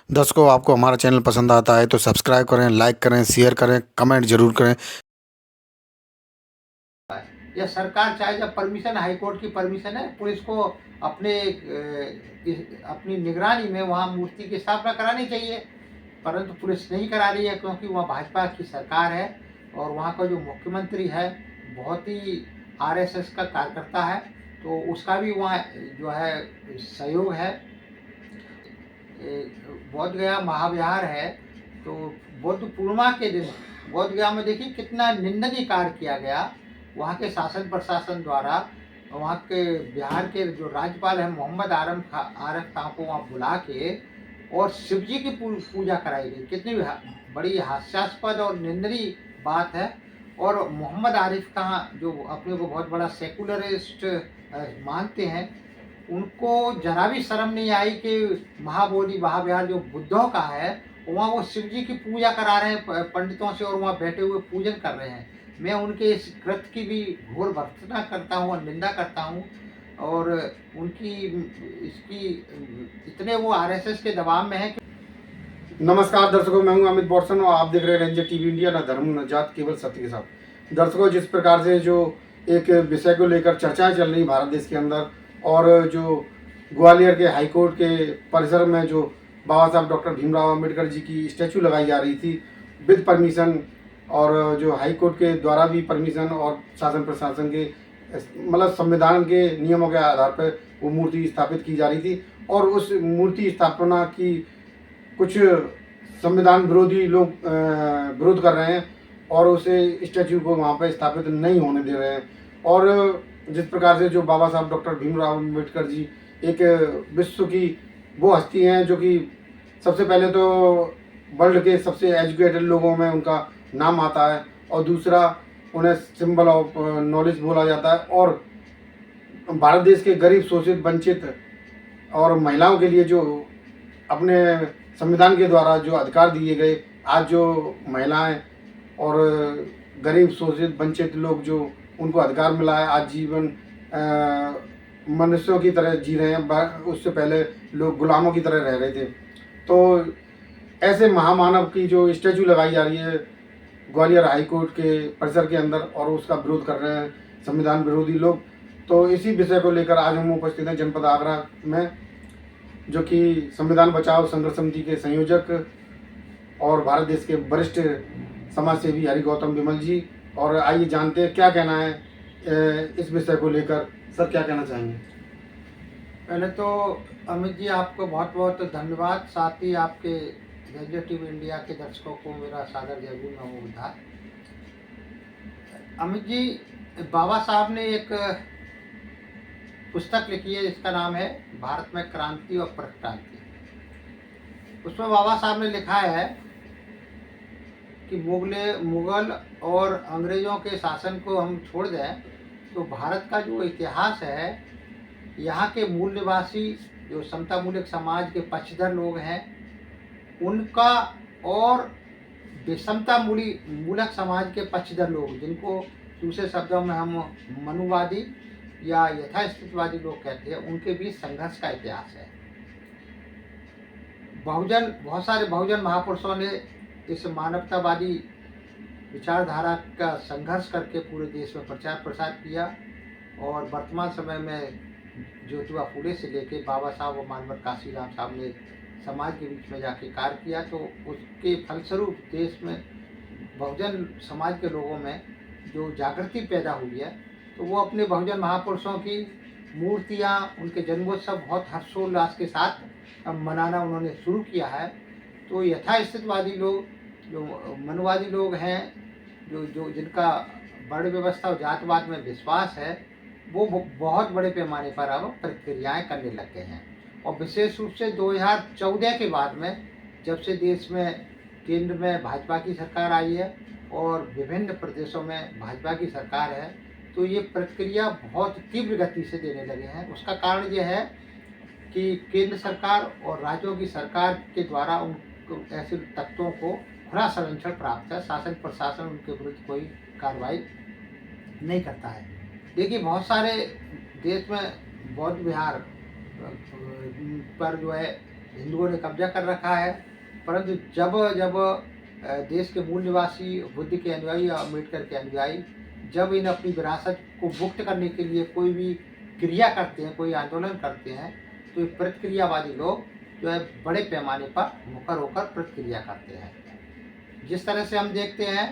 दर्शकों, आपको हमारा चैनल पसंद आता है तो सब्सक्राइब करें, लाइक करें, शेयर करें, कमेंट ज़रूर करें। या सरकार चाहे, जब परमिशन हाई कोर्ट की परमिशन है, पुलिस को अपनी निगरानी में वहाँ मूर्ति की स्थापना करानी चाहिए, परंतु पुलिस नहीं करा रही है क्योंकि वहाँ भाजपा की सरकार है और वहाँ का जो मुख्यमंत्री है बहुत ही आरएसएस का कार्यकर्ता है, तो उसका भी वहाँ जो है सहयोग है। बोध गया महाविहार है, तो बुद्ध पूर्णिमा के दिन बोध गया में देखिए कितना निंदनीय कार्य किया गया वहाँ के शासन प्रशासन द्वारा। वहाँ के बिहार के जो राज्यपाल हैं मोहम्मद आरिफ खां को वहाँ बुला के और शिव जी की पूजा कराई गई। कितनी बड़ी हास्यास्पद और निंदनीय बात है। और मोहम्मद आरिफ खां जो अपने को बहुत बड़ा सेकुलरिस्ट मानते हैं, उनको जरा भी शर्म नहीं आई कि महाबोधि महाविहार जो बुद्धों का है वहाँ वो शिव जी की पूजा करा रहे हैं पंडितों से और वहाँ बैठे हुए पूजन कर रहे हैं। मैं उनके इस कृत्य की भी घोर भर्त्सना करता हूँ और निंदा करता हूँ। और उनकी इसकी इतने वो आरएसएस के दबाव में है कि नमस्कार दर्शकों, मैं हूं अमित बॉर्सन और आप देख रहे हैं रेंजर टीवी इंडिया। न धर्म न जात, केवल सत्य के साथ। दर्शकों, जिस प्रकार से जो एक विषय को लेकर चर्चाएं चल रही भारत देश के अंदर और जो ग्वालियर के हाई कोर्ट के परिसर में जो बाबा साहब डॉक्टर भीमराव अम्बेडकर जी की स्टैचू लगाई जा रही थी विद परमिशन, और जो हाई कोर्ट के द्वारा भी परमिशन और शासन प्रशासन के मतलब संविधान के नियमों के आधार पर वो मूर्ति स्थापित की जा रही थी, और उस मूर्ति स्थापना की कुछ संविधान विरोधी लोग विरोध कर रहे हैं और उसे स्टैचू को वहाँ पर स्थापित नहीं होने दे रहे हैं। और जिस प्रकार से जो बाबा साहब डॉक्टर भीमराव अम्बेडकर जी एक विश्व की वो हस्ती हैं जो कि सबसे पहले तो वर्ल्ड के सबसे एजुकेटेड लोगों में उनका नाम आता है, और दूसरा उन्हें सिंबल ऑफ नॉलेज बोला जाता है। और भारत देश के गरीब, शोषित, वंचित और महिलाओं के लिए जो अपने संविधान के द्वारा जो अधिकार दिए गए, आज जो महिलाएं और गरीब, शोषित, वंचित लोग जो उनको अधिकार मिला है, आज जीवन मनुष्यों की तरह जी रहे हैं। उससे पहले लोग गुलामों की तरह रह रहे थे। तो ऐसे महामानव की जो स्टैचू लगाई जा रही है ग्वालियर हाई कोर्ट के परिसर के अंदर, और उसका विरोध कर रहे हैं संविधान विरोधी लोग। तो इसी विषय को लेकर आज हम उपस्थित हैं जनपद आगरा में, जो कि संविधान बचाओ संघर्ष समिति के संयोजक और भारत देश के वरिष्ठ समाज सेवी हरि गौतम विमल जी। और आइए जानते हैं क्या कहना है इस विषय को लेकर। सर, क्या कहना चाहेंगे? पहले तो अमित जी आपको बहुत बहुत धन्यवाद, साथ ही आपके रेडियो टीवी इंडिया के दर्शकों को मेरा सादर जय गुरु नमो बुद्धाय। अमित जी, बाबा साहब ने एक पुस्तक लिखी है जिसका नाम है भारत में क्रांति और प्रक्रांति। उसमें बाबा साहब ने लिखा है कि मुगल और अंग्रेजों के शासन को हम छोड़ दें तो भारत का जो इतिहास है, यहाँ के मूल निवासी जो समता मूलक समाज के पक्षधर लोग हैं उनका, और विषमता मूलक समाज के पक्षधर लोग, जिनको दूसरे शब्दों में हम मनुवादी या यथास्थितिवादी लोग कहते हैं, उनके बीच संघर्ष का इतिहास है। बहुत सारे बहुजन महापुरुषों ने इस मानवतावादी विचारधारा का संघर्ष करके पूरे देश में प्रचार प्रसार किया, और वर्तमान समय में ज्योतिबा फूले से लेके बाबा साहब और मानवर काशीराम साहब ने समाज के बीच में जाके कार्य किया। तो उसके फलस्वरूप देश में बहुजन समाज के लोगों में जो जागृति पैदा हुई है, तो वो अपने बहुजन महापुरुषों की मूर्तियाँ, उनके जन्मोत्सव बहुत हर्षोल्लास के साथ मनाना उन्होंने शुरू किया है। तो यथास्थितिवादी लोग, जो मनुवादी लोग हैं, जो जिनका वर्ण व्यवस्था और जातवाद में विश्वास है, वो बहुत बड़े पैमाने पर अब प्रक्रियाएँ करने लग गए हैं। और विशेष रूप से 2014 के बाद में, जब से देश में केंद्र में भाजपा की सरकार आई है और विभिन्न प्रदेशों में भाजपा की सरकार है, तो ये प्रक्रिया बहुत तीव्र गति से देने लगे हैं। उसका कारण ये है कि केंद्र सरकार और राज्यों की सरकार के द्वारा उन ऐसे तत्वों को खुला संरक्षण प्राप्त है। शासन प्रशासन उनके विरुद्ध कोई कार्रवाई नहीं करता है। देखिए, बहुत सारे देश में बौद्ध विहार पर जो है हिंदुओं ने कब्जा कर रखा है। परंतु जब जब देश के मूल निवासी, बुद्ध के अनुयायी, अम्बेडकर के अनुयायी जब इन अपनी विरासत को मुक्त करने के लिए कोई भी क्रिया करते हैं, कोई आंदोलन करते हैं, तो ये प्रतिक्रियावादी लोग जो है बड़े पैमाने पर मुखर होकर प्रतिक्रिया करते हैं। जिस तरह से हम देखते हैं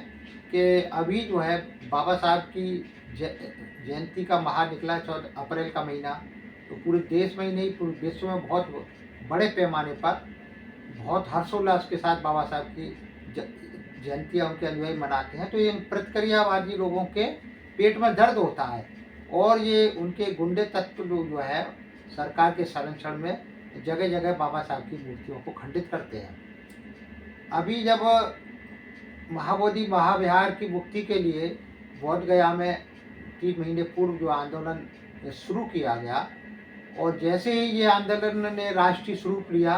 कि अभी जो है बाबा साहब की जयंती का माह निकला, 14 अप्रैल का महीना, तो पूरे देश में ही नहीं पूरे विश्व में बहुत बड़े पैमाने पर बहुत हर्षोल्लास के साथ बाबा साहब की जयंतियाँ उनके अनुयायी मनाते हैं। तो ये प्रतिक्रियावादी लोगों के पेट में दर्द होता है और ये उनके गुंडे तत्व लोग जो है सरकार के संरक्षण में जगह जगह बाबा साहब की मूर्तियों को खंडित करते हैं। अभी जब महाबोधि महाविहार की मुक्ति के लिए बोध गया में 3 महीने पूर्व जो आंदोलन शुरू किया गया और जैसे ही ये आंदोलन ने राष्ट्रीय स्वरूप लिया,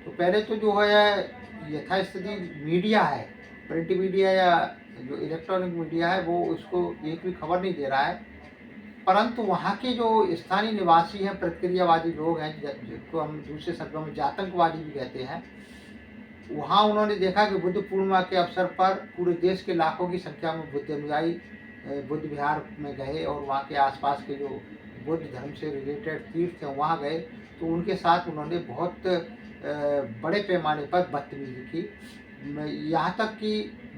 तो पहले तो जो है यथास्थिति मीडिया है, प्रिंट मीडिया या जो इलेक्ट्रॉनिक मीडिया है, वो उसको एक भी खबर नहीं दे रहा है। परंतु वहाँ के जो स्थानीय निवासी हैं, प्रतिक्रियावादी लोग हैं, जिनको हम दूसरे शब्दों में जातंकवादी भी कहते हैं, वहाँ उन्होंने देखा कि बुद्ध पूर्णिमा के अवसर पर पूरे देश के लाखों की संख्या में बुद्ध अनुयायी बुद्ध विहार में गए और वहाँ के आसपास के जो बुद्ध धर्म से रिलेटेड तीर्थ हैं वहाँ गए, तो उनके साथ उन्होंने बहुत बड़े पैमाने पर बदतमीजी की। यहाँ तक कि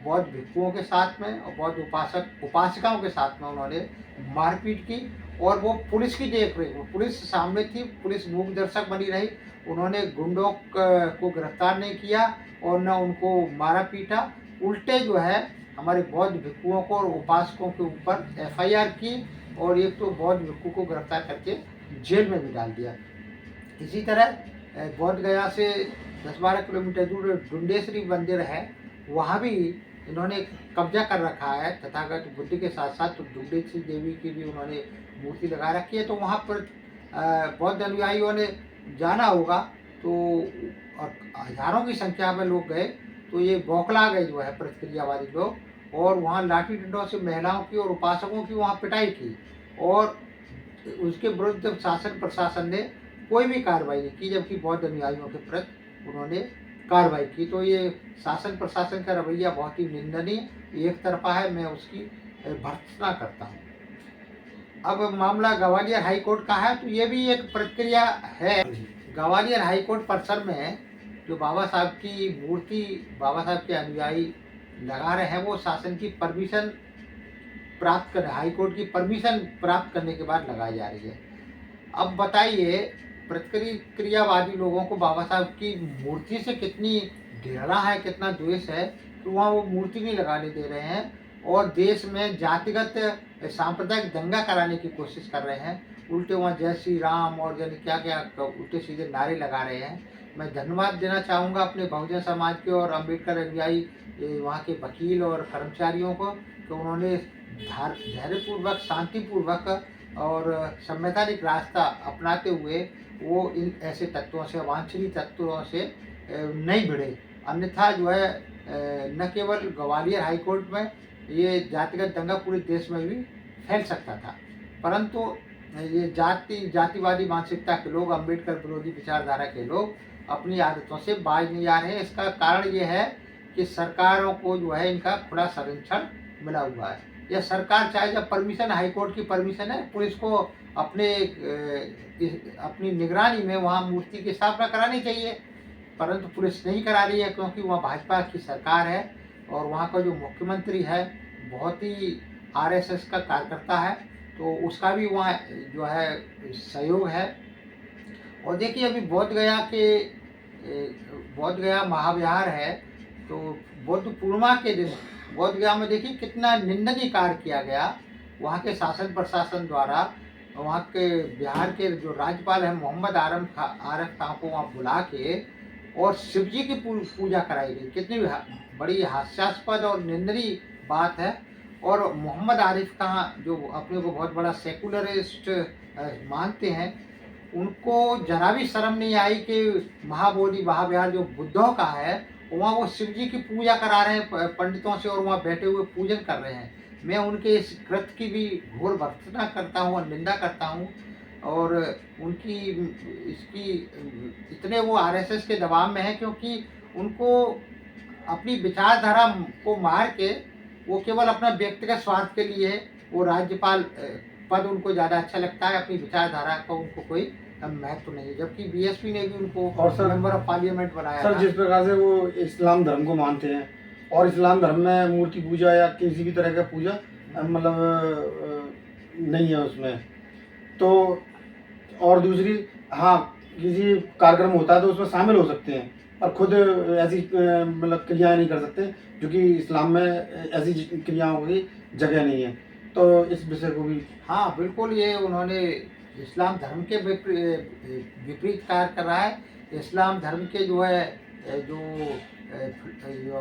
बौद्ध भिक्षुओं के साथ में और बौद्ध उपासक उपासिकाओं के साथ में उन्होंने मारपीट की और वो पुलिस की देख रही, पुलिस सामने थी, पुलिस मूक दर्शक बनी रही। उन्होंने गुंडों को गिरफ्तार नहीं किया और न उनको मारा पीटा, उल्टे जो है हमारे बौद्ध भिक्षुओं को और उपासकों के ऊपर FIR की और एक तो बौद्ध भिक्षु को गिरफ्तार करके जेल में भी डाल दिया। इसी तरह बोध गया से 10-12 किलोमीटर दूर डुंडेश्वरी मंदिर है, वहाँ भी इन्होंने कब्जा कर रखा है। तथागत बुद्ध के साथ साथ तो डुंडेश्वरी देवी की भी उन्होंने मूर्ति लगा रखी है। तो वहाँ पर बौद्ध अनुयायियों ने जाना होगा, तो हजारों की संख्या में लोग गए, तो ये बौखला गए जो है प्रतिक्रियावादी लोग और वहाँ लाठी डंडों से महिलाओं की और उपासकों की वहाँ पिटाई की और उसके विरुद्ध शासन प्रशासन ने कोई भी कार्रवाई नहीं की, जबकि बौद्ध अनुयायियों के प्रति उन्होंने कार्रवाई की। तो ये शासन प्रशासन का रवैया बहुत ही निंदनीय, एक तरफा है, मैं उसकी भर्त्सना करता हूँ। अब मामला ग्वालियर हाईकोर्ट का है, तो ये भी एक प्रक्रिया है। ग्वालियर हाईकोर्ट परिसर में जो बाबा साहब की मूर्ति बाबा साहब के अनुयायी लगा रहे हैं, वो शासन की परमिशन प्राप्त कर, हाईकोर्ट की परमिशन प्राप्त करने के बाद लगाई जा रही है। अब बताइए प्रतिक्रियावादी लोगों को बाबा साहब की मूर्ति से कितनी घृणा है, कितना द्वेष है कि वहाँ वो मूर्ति नहीं लगाने दे रहे हैं और देश में जातिगत सांप्रदायिक दंगा कराने की कोशिश कर रहे हैं। उल्टे वहाँ जय श्री राम और जाने क्या क्या उल्टे सीधे नारे लगा रहे हैं। मैं धन्यवाद देना चाहूँगा अपने बहुजन समाज के और अम्बेडकर अनुयायी वहाँ के वकील और कर्मचारियों को कि उन्होंने धैर्यपूर्वक, शांतिपूर्वक और संवैधानिक रास्ता अपनाते हुए वो इन ऐसे तत्वों से, अवांछनीय तत्वों से नहीं भिड़े। अन्यथा जो है न केवल ग्वालियर हाईकोर्ट में ये जातिगत दंगा पूरे देश में भी फैल सकता था, परंतु ये जातिवादी मानसिकता के लोग, अम्बेडकर विरोधी विचारधारा के लोग अपनी आदतों से बाज नहीं आ रहे हैं। इसका कारण ये है कि सरकारों को जो है इनका खुला संरक्षण मिला हुआ है। यह सरकार चाहे, जब परमिशन हाईकोर्ट की परमिशन है, पुलिस को अपनी निगरानी में वहाँ मूर्ति की स्थापना करानी चाहिए, परंतु पुलिस नहीं करा रही है क्योंकि वहाँ भाजपा की सरकार है और वहाँ का जो मुख्यमंत्री है बहुत ही RSS का कार्यकर्ता है, तो उसका भी वहाँ जो है सहयोग है। और देखिए अभी बोध गया महाविहार है, तो बुद्ध पूर्णिमा के दिन बोध गया में देखिए कितना निंदनीय कार्य किया गया वहाँ के शासन प्रशासन द्वारा। वहाँ के बिहार के जो राज्यपाल हैं मोहम्मद आरिफ खां को वहाँ बुला के और शिव जी की पूजा कराई गई। कितनी बड़ी हास्यास्पद और निंदनीय बात है। और मोहम्मद आरिफ खां जो अपने को बहुत बड़ा सेकुलरिस्ट मानते हैं, उनको जरा भी शर्म नहीं आई कि महाबोधि महाविहार जो बुद्धों का है वहाँ वो शिव जी की पूजा करा रहे हैं पंडितों से और वहाँ बैठे हुए पूजन कर रहे हैं। मैं उनके इस कृत्य की भी घोर भर्त्सना करता हूँ और निंदा करता हूँ। और उनकी इसकी इतने वो आरएसएस के दबाव में है, क्योंकि उनको अपनी विचारधारा को मार के वो केवल अपना व्यक्तिगत स्वार्थ के लिए वो राज्यपाल पद उनको ज़्यादा अच्छा लगता है, अपनी विचारधारा का उनको कोई महत्व नहीं है। जबकि बीएसपी ने भी उनको और सर मेंबर ऑफ पार्लियामेंट बनाया सर था। जिस प्रकार से वो इस्लाम धर्म को मानते हैं और इस्लाम धर्म में मूर्ति पूजा या किसी भी तरह का पूजा नहीं है उसमें, तो और दूसरी हाँ किसी कार्यक्रम होता है तो उसमें शामिल हो सकते हैं, और खुद ऐसी क्रियाएं नहीं कर सकते, जो कि इस्लाम में ऐसी क्रियाओं की जगह नहीं है। तो इस विषय को भी हाँ बिल्कुल, ये उन्होंने इस्लाम धर्म के विपरीत कार्य कर रहा है। इस्लाम धर्म के जो है जो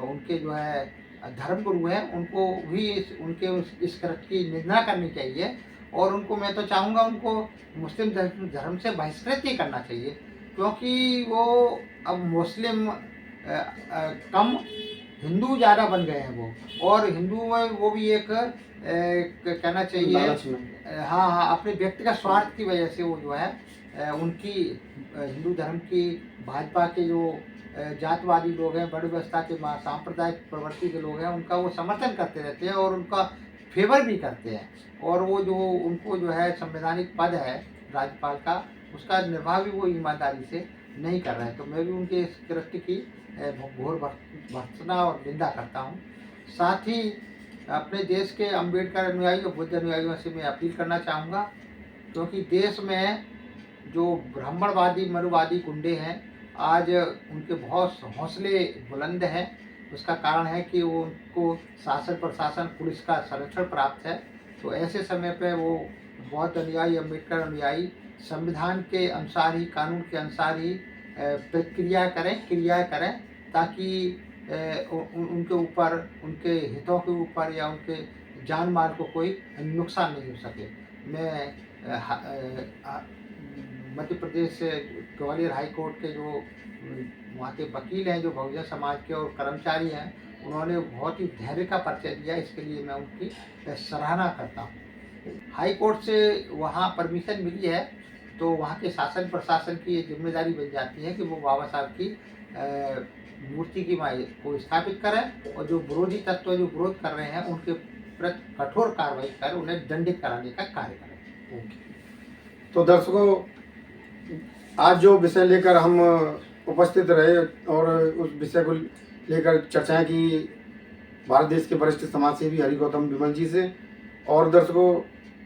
उनके जो है धर्म गुरु हैं, उनको भी उनके इस कृत्य की निंदा करनी चाहिए, और उनको मैं तो चाहूँगा उनको मुस्लिम धर्म से बहिष्कृत ही करना चाहिए, क्योंकि वो अब मुस्लिम कम हिंदू ज़्यादा बन गए हैं वो, और हिंदू में वो भी एक कहना चाहिए हाँ अपने व्यक्तिगत स्वार्थ की वजह से वो जो है उनकी हिंदू धर्म की भाजपा के जो जातवादी लोग हैं, बड़ी व्यवस्था के सांप्रदायिक प्रवृत्ति के लोग हैं, उनका वो समर्थन करते रहते हैं और उनका फेवर भी करते हैं, और वो जो उनको जो है संवैधानिक पद है राज्यपाल का, उसका निर्वाह भी वो ईमानदारी से नहीं कर रहे हैं। तो मैं भी उनके इस कृत्य की घोर भर्त्सना और निंदा करता हूँ। साथ ही अपने देश के अम्बेडकर अनुयायी और बुद्ध अनुयायियों से मैं अपील करना चाहूँगा, क्योंकि देश में जो ब्राह्मणवादी मनुवादी गुंडे हैं, आज उनके बहुत हौसले बुलंद हैं। उसका कारण है कि वो उनको शासन प्रशासन पुलिस का संरक्षण प्राप्त है। तो ऐसे समय पे वो बौद्ध अनुयायी अम्बेडकर अनुयायी संविधान के अनुसार ही, कानून के अनुसार ही क्रिया करें, ताकि उनके ऊपर, उनके हितों के ऊपर या उनके जान माल को कोई नुकसान नहीं हो सके। मैं मध्य प्रदेश से ग्वालियर हाई कोर्ट के जो वहाँ के वकील हैं, जो बहुजन समाज के और कर्मचारी हैं, उन्होंने बहुत ही धैर्य का परिचय दिया, इसके लिए मैं उनकी सराहना करता हूँ। हाई कोर्ट से वहाँ परमिशन मिली है, तो वहाँ के शासन प्रशासन की ये जिम्मेदारी बन जाती है कि वो बाबा साहब की मूर्ति की को स्थापित करें, और जो विरोधी तत्व जो विरोध कर रहे हैं उनके प्रति कठोर कार्रवाई कर उन्हें दंडित कराने का कार्य करें। तो दर्शकों, आज जो विषय लेकर हम उपस्थित रहे और उस विषय को लेकर चर्चाएं की भारत देश के वरिष्ठ समाजसेवी हरि गौतम विमल जी से। और दर्शकों,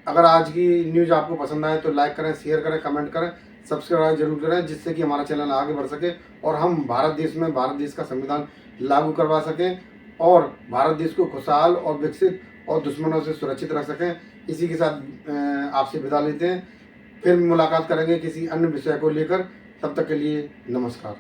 अगर आज की न्यूज़ आपको पसंद आए तो लाइक करें, शेयर करें, कमेंट करें, सब्सक्राइब जरूर करें, जिससे कि हमारा चैनल आगे बढ़ सके और हम भारत देश का संविधान लागू करवा सकें और भारत देश को खुशहाल और विकसित और दुश्मनों से सुरक्षित रख सकें। इसी के साथ आपसे विदा लेते हैं, फिर मुलाकात करेंगे किसी अन्य विषय को लेकर। तब तक के लिए नमस्कार।